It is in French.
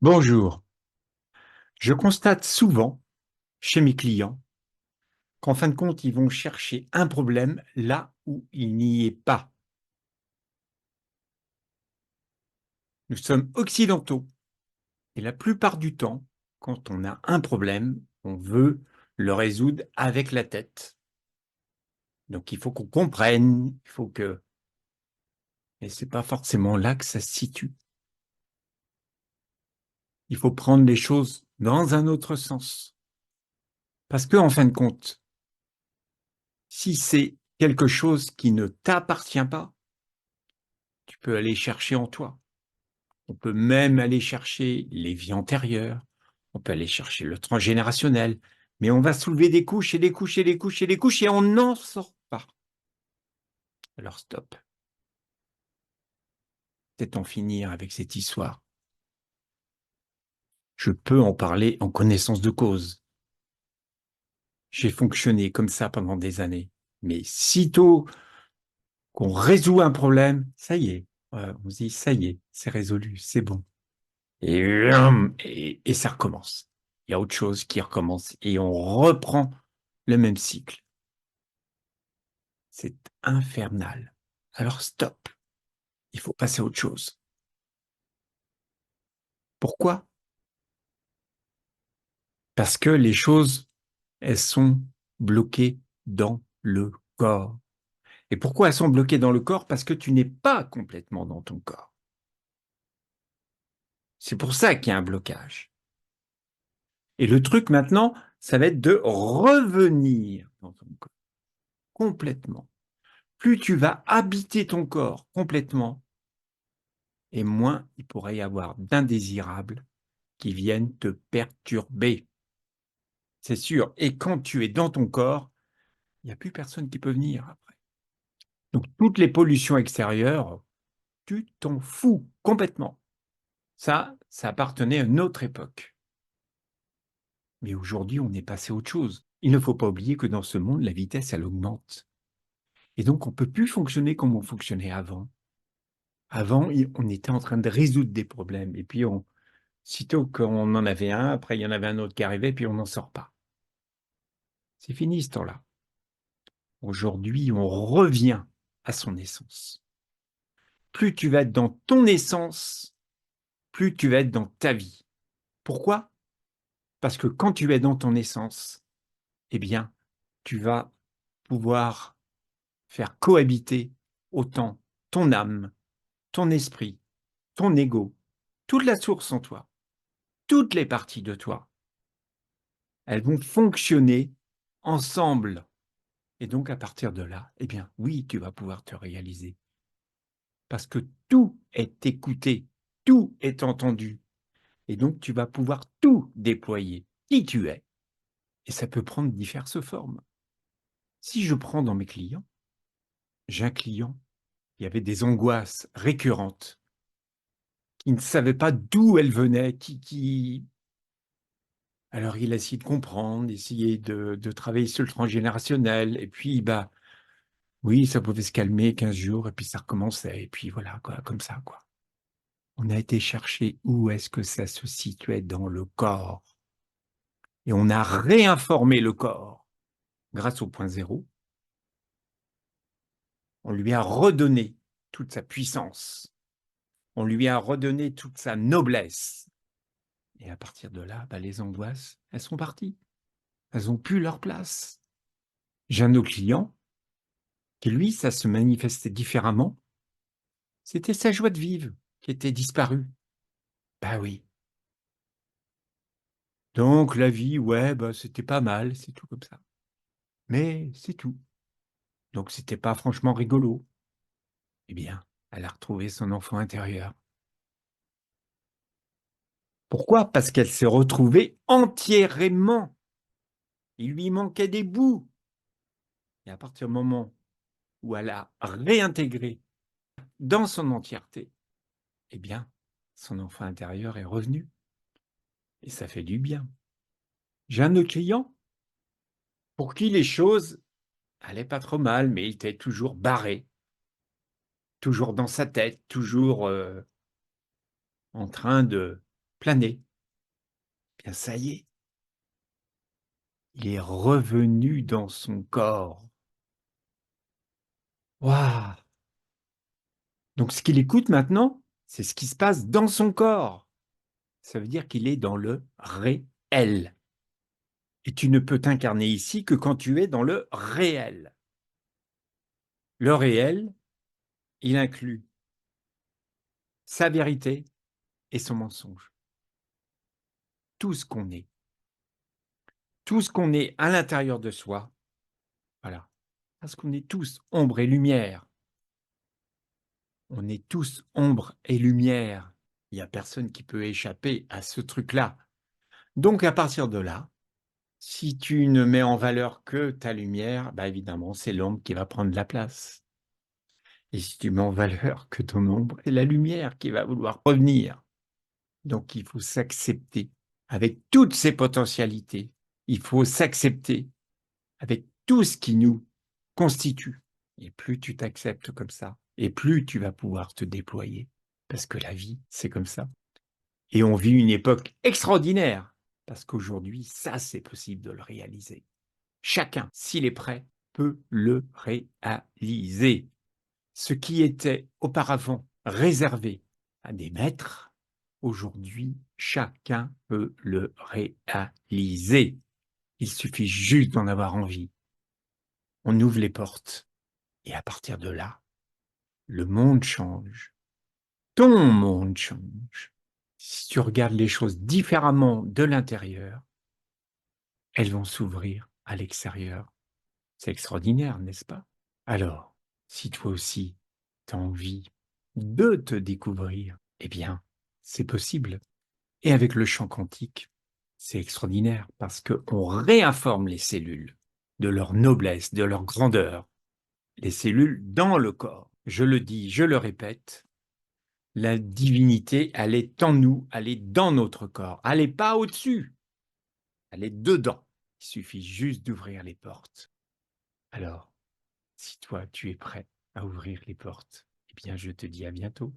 Bonjour. Je constate souvent chez mes clients qu'en fin de compte, ils vont chercher un problème là où il n'y est pas. Nous sommes occidentaux et la plupart du temps, quand on a un problème, on veut le résoudre avec la tête. Donc il faut qu'on comprenne, il faut que... Mais ce n'est pas forcément là que ça se situe. Il faut prendre les choses dans un autre sens. Parce que, en fin de compte, si c'est quelque chose qui ne t'appartient pas, tu peux aller chercher en toi. On peut même aller chercher les vies antérieures, on peut aller chercher le transgénérationnel, mais on va soulever des couches et des couches et des couches et des couches et on n'en sort pas. Alors stop. Peut-être en finir avec cette histoire. Je peux en parler en connaissance de cause. J'ai fonctionné comme ça pendant des années. Mais sitôt qu'on résout un problème, ça y est, on se dit, ça y est, c'est résolu, c'est bon. Et ça recommence. Il y a autre chose qui recommence et on reprend le même cycle. C'est infernal. Alors stop, il faut passer à autre chose. Pourquoi? Parce que les choses, elles sont bloquées dans le corps. Et pourquoi elles sont bloquées dans le corps? Parce que tu n'es pas complètement dans ton corps. C'est pour ça qu'il y a un blocage. Et le truc maintenant, ça va être de revenir dans ton corps complètement. Plus tu vas habiter ton corps complètement, et moins il pourrait y avoir d'indésirables qui viennent te perturber. C'est sûr. Et quand tu es dans ton corps, il n'y a plus personne qui peut venir après. Donc, toutes les pollutions extérieures, tu t'en fous complètement. Ça appartenait à une autre époque. Mais aujourd'hui, on est passé à autre chose. Il ne faut pas oublier que dans ce monde, la vitesse, elle augmente. Et donc, on ne peut plus fonctionner comme on fonctionnait avant. Avant, on était en train de résoudre des problèmes. Et puis, sitôt qu'on en avait un, après, il y en avait un autre qui arrivait, puis on n'en sort pas. C'est fini ce temps-là. Aujourd'hui, on revient à son essence. Plus tu vas être dans ton essence, plus tu vas être dans ta vie. Pourquoi? Parce que quand tu es dans ton essence, eh bien, tu vas pouvoir faire cohabiter autant ton âme, ton esprit, ton ego, toute la source en toi, toutes les parties de toi. Elles vont fonctionner ensemble. Et donc, à partir de là, eh bien, oui, tu vas pouvoir te réaliser. Parce que tout est écouté, tout est entendu. Et donc, tu vas pouvoir tout déployer, qui tu es. Et ça peut prendre diverses formes. Si je prends dans mes clients, j'ai un client qui avait des angoisses récurrentes, qui ne savait pas d'où elles venaient, Alors, il a essayé de comprendre, essayé de travailler sur le transgénérationnel, et puis, oui, ça pouvait se calmer 15 jours, et puis ça recommençait, et puis voilà, quoi, comme ça, quoi. On a été chercher où est-ce que ça se situait dans le corps. Et on a réinformé le corps grâce au point zéro. On lui a redonné toute sa puissance. On lui a redonné toute sa noblesse. Et à partir de là, les angoisses, elles sont parties. Elles n'ont plus leur place. J'ai un autre client qui, lui, ça se manifestait différemment. C'était sa joie de vivre qui était disparue. Bah oui. Donc la vie, ouais, c'était pas mal, c'est tout comme ça. Mais c'est tout. Donc c'était pas franchement rigolo. Eh bien, elle a retrouvé son enfant intérieur. Pourquoi? Parce qu'elle s'est retrouvée entièrement. Il lui manquait des bouts. Et à partir du moment où elle a réintégré dans son entièreté, eh bien, son enfant intérieur est revenu. Et ça fait du bien. J'ai un autre client pour qui les choses allaient pas trop mal, mais il était toujours barré, toujours dans sa tête, toujours en train planer. Bien, ça y est. Il est revenu dans son corps. Waouh! Donc, ce qu'il écoute maintenant, c'est ce qui se passe dans son corps. Ça veut dire qu'il est dans le réel. Et tu ne peux t'incarner ici que quand tu es dans le réel. Le réel, il inclut sa vérité et son mensonge. Tout ce qu'on est. Tout ce qu'on est à l'intérieur de soi. Voilà. Parce qu'on est tous ombre et lumière. On est tous ombre et lumière. Il n'y a personne qui peut échapper à ce truc-là. Donc, à partir de là, si tu ne mets en valeur que ta lumière, bah évidemment, c'est l'ombre qui va prendre la place. Et si tu mets en valeur que ton ombre, c'est la lumière qui va vouloir revenir. Donc, il faut s'accepter avec toutes ses potentialités. Il faut s'accepter avec tout ce qui nous constitue. Et plus tu t'acceptes comme ça, et plus tu vas pouvoir te déployer. Parce que la vie, c'est comme ça. Et on vit une époque extraordinaire. Parce qu'aujourd'hui, ça, c'est possible de le réaliser. Chacun, s'il est prêt, peut le réaliser. Ce qui était auparavant réservé à des maîtres, aujourd'hui, chacun peut le réaliser. Il suffit juste d'en avoir envie. On ouvre les portes et à partir de là, le monde change. Ton monde change. Si tu regardes les choses différemment de l'intérieur, elles vont s'ouvrir à l'extérieur. C'est extraordinaire, n'est-ce pas? Alors, si toi aussi, tu as envie de te découvrir, eh bien, c'est possible. Et avec le champ quantique, c'est extraordinaire parce qu'on réinforme les cellules de leur noblesse, de leur grandeur, les cellules dans le corps. Je le dis, je le répète, la divinité, elle est en nous, elle est dans notre corps. Elle n'est pas au-dessus, elle est dedans. Il suffit juste d'ouvrir les portes. Alors, si toi, tu es prêt à ouvrir les portes, eh bien, je te dis à bientôt.